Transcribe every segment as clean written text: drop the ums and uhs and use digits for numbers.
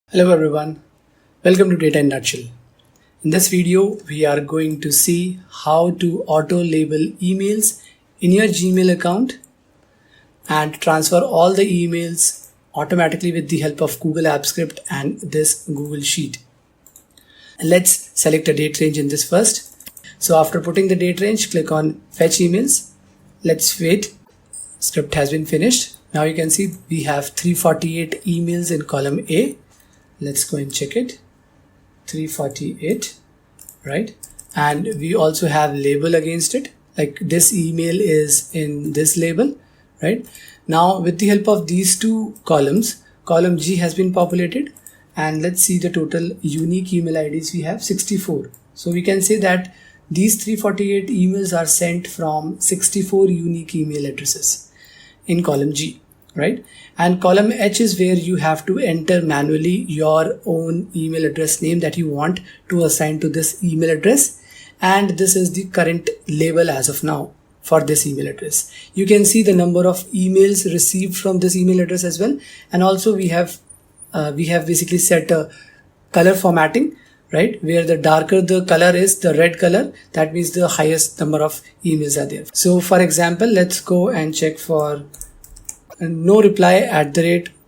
Hello everyone, welcome to Data in Nutshell. In this video, we are going to see how to auto-label emails in your Gmail account and transfer all the emails automatically with the help of Google Apps Script and this Google Sheet. Let's select a date range in this first. So after putting the date range, click on Fetch Emails. Let's wait. Script has been finished. Now you can see we have 348 emails in column A. Let's go and check it. 348, right? And we also have label against it, like this email is in this label, right? Now with the help of these two columns, column G has been populated, and let's see the total unique email IDs we have 64. So we can say that these 348 emails are sent from 64 unique email addresses in column G, right? And column H is where you have to enter manually your own email address name that you want to assign to this email address. And this is the current label as of now for this email address. You can see the number of emails received from this email address as well. And also we have basically set a color formatting, right? Where the darker the color is, the red color, that means the highest number of emails are there. So for example, let's go and check for no reply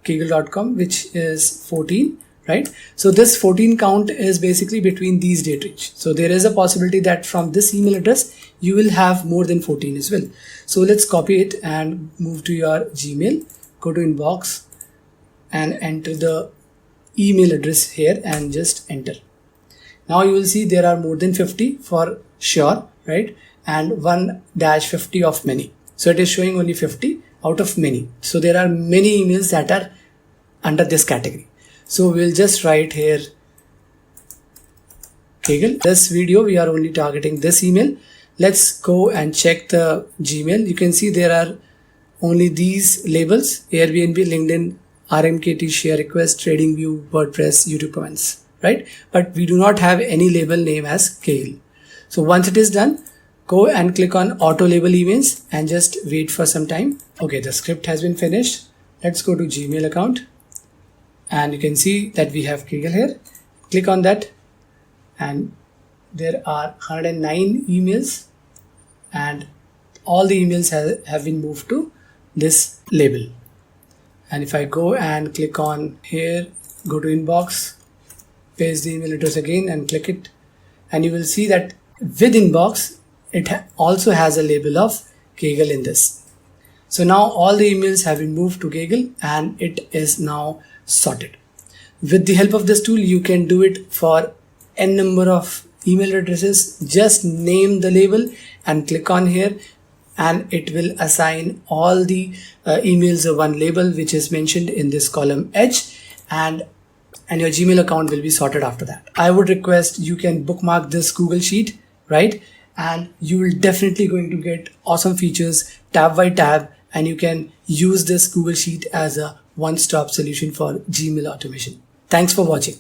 @kaggle.com, which is 14, right? So this 14 count is basically between these date range. So there is a possibility that from this email address, you will have more than 14 as well. So let's copy it and move to your Gmail, go to inbox and enter the email address here and just enter. Now you will see there are more than 50 for sure, right? And 1-50 of many. So it is showing only 50 out of many. So there are many emails that are under this category. So we'll just write here Kaggle. This video we are only targeting this email. Let's go and check the Gmail. You can see there are only these labels: Airbnb, LinkedIn, RMKT, share request, TradingView, WordPress, YouTube comments, right? But we do not have any label name as Kaggle. So once it is done, go and click on auto label emails and just wait for some time. Okay, the script has been finished. Let's go to Gmail account and you can see that we have Kaggle here. Click on that and there are 109 emails and all the emails have been moved to this label. And if I go and click on here, go to inbox, paste the email address again and click it, and you will see that with inbox, it also has a label of Kaggle in this. So now all the emails have been moved to Kaggle and it is now sorted. With the help of this tool, you can do it for n number of email addresses. Just name the label and click on here and it will assign all the emails of one label which is mentioned in this column H, and your Gmail account will be sorted after that. I would request you can bookmark this Google Sheet, right? And you will definitely going to get awesome features tab by tab, and you can use this Google Sheet as a one-stop solution for Gmail automation. Thanks for watching.